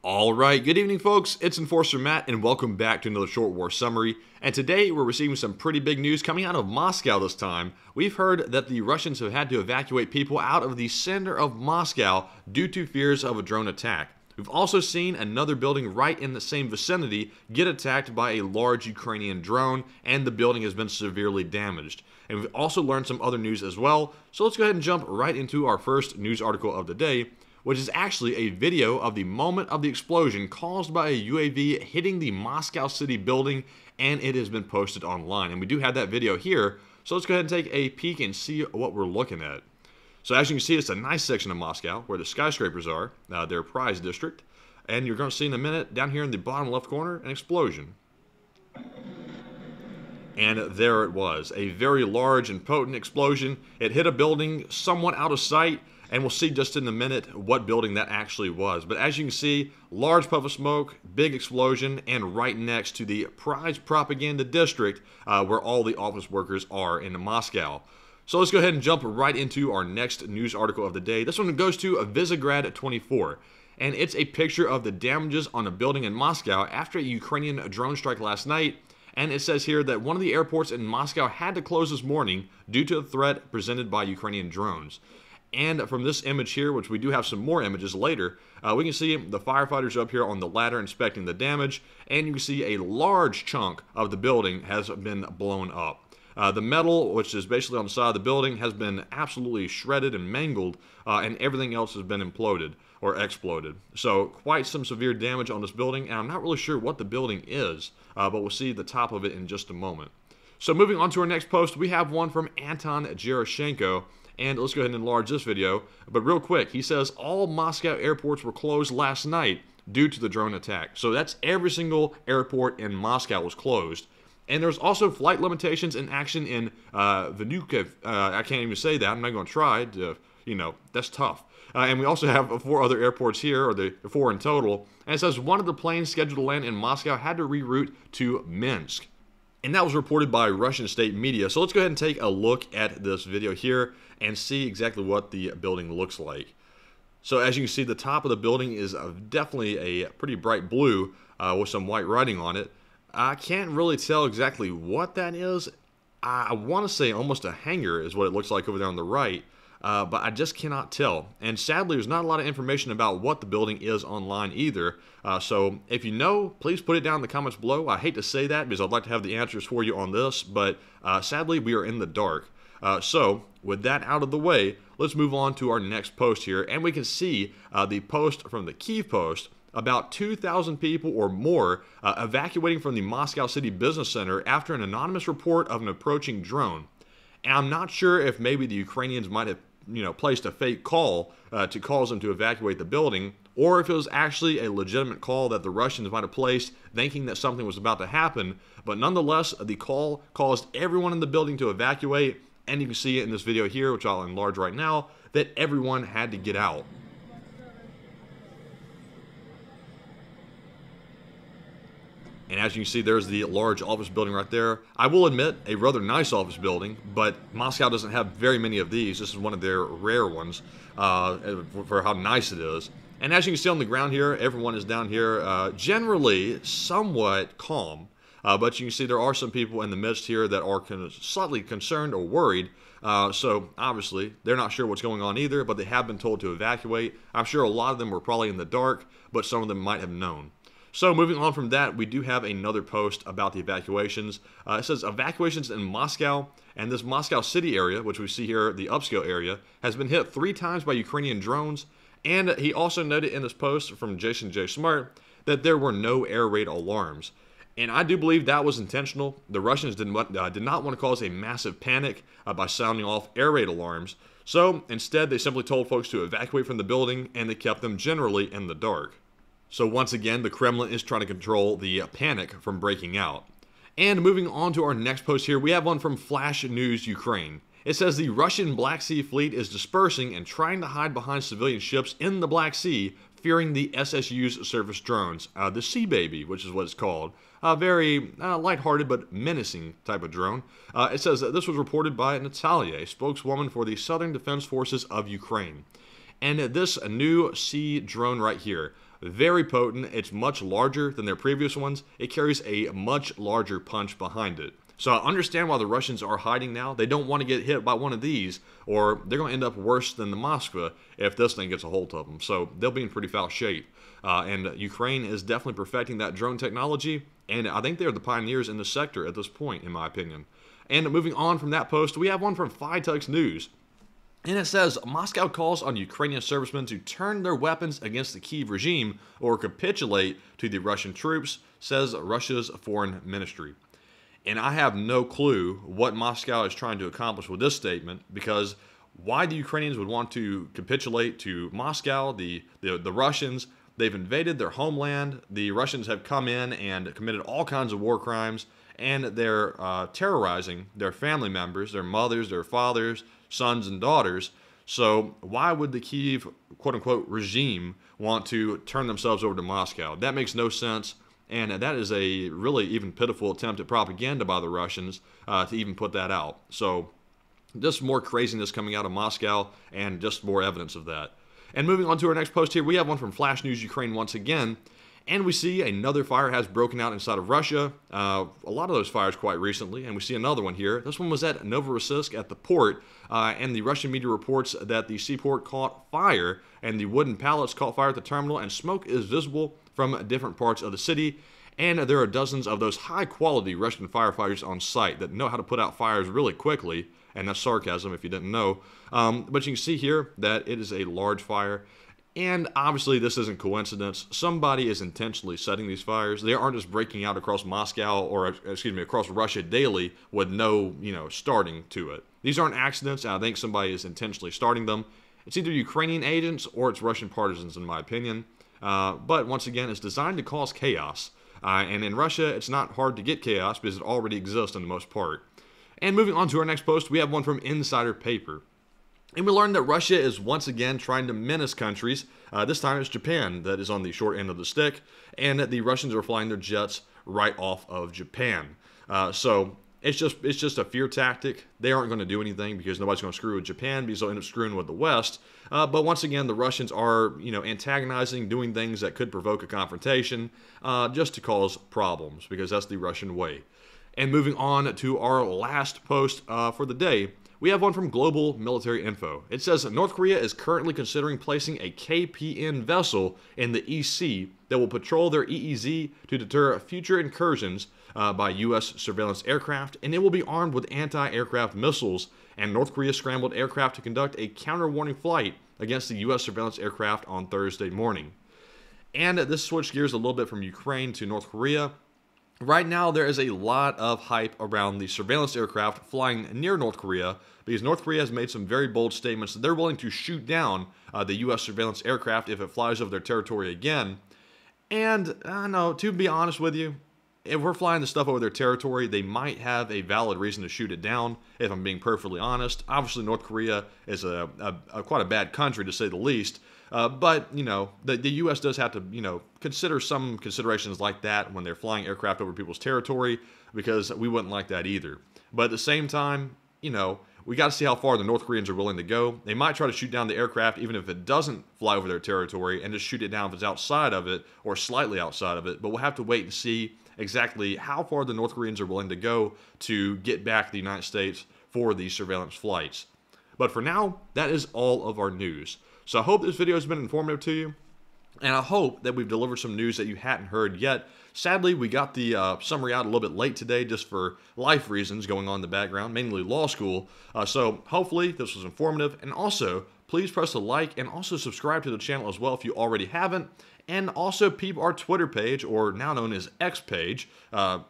Alright, good evening folks, it's Enforcer Matt and welcome back to another Short War Summary. And today we're receiving some pretty big news coming out of Moscow this time. We've heard that the Russians have had to evacuate people out of the center of Moscow due to fears of a drone attack. We've also seen another building right in the same vicinity get attacked by a large Ukrainian drone, and the building has been severely damaged. And we've also learned some other news as well, so let's go ahead and jump right into our first news article of the day, which is actually a video of the moment of the explosion caused by a UAV hitting the Moscow City building, and it has been posted online. And we do have that video here, so let's go ahead and take a peek and see what we're looking at. So as you can see, it's a nice section of Moscow where the skyscrapers are, their prize district. And you're going to see in a minute, down here in the bottom left corner, an explosion. And there it was, a very large and potent explosion. It hit a building somewhat out of sight, and we'll see just in a minute what building that actually was. But as you can see, large puff of smoke, big explosion, and right next to the prize propaganda district where all the office workers are in Moscow. So let's go ahead and jump right into our next news article of the day. This one goes to Visegrad 24. And it's a picture of the damages on a building in Moscow after a Ukrainian drone strike last night. And it says here that one of the airports in Moscow had to close this morning due to a threat presented by Ukrainian drones. And from this image here, which we do have some more images later, we can see the firefighters up here on the ladder inspecting the damage, and you can see a large chunk of the building has been blown up. The metal, which is basically on the side of the building, has been absolutely shredded and mangled, and everything else has been imploded or exploded. So quite some severe damage on this building, and I'm not really sure what the building is, but we'll see the top of it in just a moment. So moving on to our next post, we have one from Anton Gerashenko. And let's go ahead and enlarge this video. But real quick, he says all Moscow airports were closed last night due to the drone attack. So that's every single airport in Moscow was closed. And there's also flight limitations in action in Vnukovo. I can't even say that. I'm not going to try. That's tough. And we also have 4 other airports here, or the 4 in total. And it says one of the planes scheduled to land in Moscow had to reroute to Minsk. And that was reported by Russian state media. So let's go ahead and take a look at this video here and see exactly what the building looks like. So as you can see, the top of the building is definitely a pretty bright blue with some white writing on it. I can't really tell exactly what that is. I want to say almost a hangar is what it looks like over there on the right. But I just cannot tell. And sadly, there's not a lot of information about what the building is online either. So if you know, please put it down in the comments below. I hate to say that because I'd like to have the answers for you on this, but sadly, we are in the dark. So with that out of the way, let's move on to our next post here. And we can see the post from the Kyiv Post. About 2,000 people or more evacuating from the Moscow City Business Center after an anonymous report of an approaching drone. And I'm not sure if maybe the Ukrainians might have placed a fake call to cause them to evacuate the building, or if it was actually a legitimate call that the Russians might have placed thinking that something was about to happen. But nonetheless, the call caused everyone in the building to evacuate, and you can see it in this video here, which I'll enlarge right now, that everyone had to get out. And as you can see, there's the large office building right there. I will admit, a rather nice office building, but Moscow doesn't have very many of these. This is one of their rare ones for how nice it is. And as you can see on the ground here, everyone is down here generally somewhat calm. But you can see there are some people in the midst here that are slightly concerned or worried. So obviously, they're not sure what's going on either, but they have been told to evacuate. I'm sure a lot of them were probably in the dark, but some of them might have known. So moving on from that, we do have another post about the evacuations. It says evacuations in Moscow, and this Moscow City area, which we see here, the upscale area, has been hit 3 times by Ukrainian drones. And he also noted in this post from Jason J. Smart that there were no air raid alarms. And I do believe that was intentional. The Russians did not want to cause a massive panic by sounding off air raid alarms. So instead, they simply told folks to evacuate from the building, and they kept them generally in the dark. So once again, the Kremlin is trying to control the panic from breaking out. And moving on to our next post here, we have one from Flash News Ukraine. It says the Russian Black Sea Fleet is dispersing and trying to hide behind civilian ships in the Black Sea, fearing the SSU's surface drones, the Sea Baby, which is what it's called. A very lighthearted but menacing type of drone. It says that this was reported by Natalia, a spokeswoman for the Southern Defense Forces of Ukraine. And this new sea drone right here Very potent. It's much larger than their previous ones. It carries a much larger punch behind it. So I understand why the Russians are hiding now. They don't want to get hit by one of these, or they're going to end up worse than the Moskva if this thing gets a hold of them. So they'll be in pretty foul shape. And Ukraine is definitely perfecting that drone technology, and I think they're the pioneers in the sector at this point, in my opinion. And moving on from that post, we have one from Phytex News. And it says, Moscow calls on Ukrainian servicemen to turn their weapons against the Kyiv regime or capitulate to the Russian troops, says Russia's foreign ministry. And I have no clue what Moscow is trying to accomplish with this statement, because why the Ukrainians would want to capitulate to Moscow, the Russians, they've invaded their homeland. The Russians have come in and committed all kinds of war crimes, and they're terrorizing their family members, their mothers, their fathers, sons, and daughters. So why would the Kyiv, quote-unquote, regime want to turn themselves over to Moscow? That makes no sense. And that is a really even pitiful attempt at propaganda by the Russians to even put that out. So just more craziness coming out of Moscow and just more evidence of that. And moving on to our next post here, we have one from Flash News Ukraine once again. And we see another fire has broken out inside of Russia. A lot of those fires quite recently. And we see another one here. This one was at Novorossiysk at the port. And the Russian media reports that the seaport caught fire and the wooden pallets caught fire at the terminal, and smoke is visible from different parts of the city. And there are dozens of those high-quality Russian firefighters on site that know how to put out fires really quickly. And that's sarcasm if you didn't know. But you can see here that it is a large fire. And obviously this isn't coincidence. Somebody is intentionally setting these fires. They aren't just breaking out across Moscow or, excuse me, across Russia daily with no, starting to it. These aren't accidents. I think somebody is intentionally starting them. It's either Ukrainian agents or it's Russian partisans, in my opinion. But once again, it's designed to cause chaos. And in Russia, it's not hard to get chaos because it already exists in the most part. And moving on to our next post, we have one from Insider Paper. And we learned that Russia is once again trying to menace countries. This time it's Japan that is on the short end of the stick, and that the Russians are flying their jets right off of Japan. So it's just a fear tactic. They aren't going to do anything because nobody's going to screw with Japan because they'll end up screwing with the West. But once again, the Russians are antagonizing, doing things that could provoke a confrontation just to cause problems, because that's the Russian way. And moving on to our last post for the day, we have one from Global Military Info. It says North Korea is currently considering placing a KPN vessel in the EC that will patrol their EEZ to deter future incursions by U.S. surveillance aircraft, and it will be armed with anti-aircraft missiles. And North Korea scrambled aircraft to conduct a counter-warning flight against the U.S. surveillance aircraft on Thursday morning. And this switched gears a little bit from Ukraine to North Korea. Right now, there is a lot of hype around the surveillance aircraft flying near North Korea, because North Korea has made some very bold statements that they're willing to shoot down the U.S. surveillance aircraft if it flies over their territory again. And I know, to be honest with you, if we're flying the stuff over their territory, they might have a valid reason to shoot it down, if I'm being perfectly honest. Obviously, North Korea is quite a bad country, to say the least. But, the U.S. does have to, consider some considerations like that when they're flying aircraft over people's territory, because we wouldn't like that either. But at the same time, we got to see how far the North Koreans are willing to go. They might try to shoot down the aircraft even if it doesn't fly over their territory, and just shoot it down if it's outside of it or slightly outside of it. But we'll have to wait and see exactly how far the North Koreans are willing to go to get back to the United States for these surveillance flights. But for now, that is all of our news. So I hope this video has been informative to you, and I hope that we've delivered some news that you hadn't heard yet. Sadly, we got the summary out a little bit late today just for life reasons going on in the background, mainly law school. So hopefully this was informative. And also, please press the like and also subscribe to the channel as well if you already haven't. And also peep our Twitter page, or now known as X page,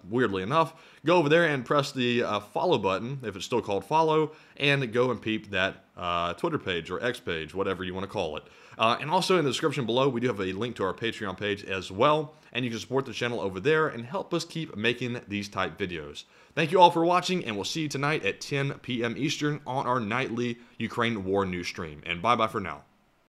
weirdly enough. Go over there and press the follow button, if it's still called follow, and go and peep that Twitter page or X page, whatever you want to call it. And also in the description below, we do have a link to our Patreon page as well, and you can support the channel over there and help us keep making these type videos. Thank you all for watching, and we'll see you tonight at 10 p.m. Eastern on our nightly Ukraine war news stream. And bye-bye for now.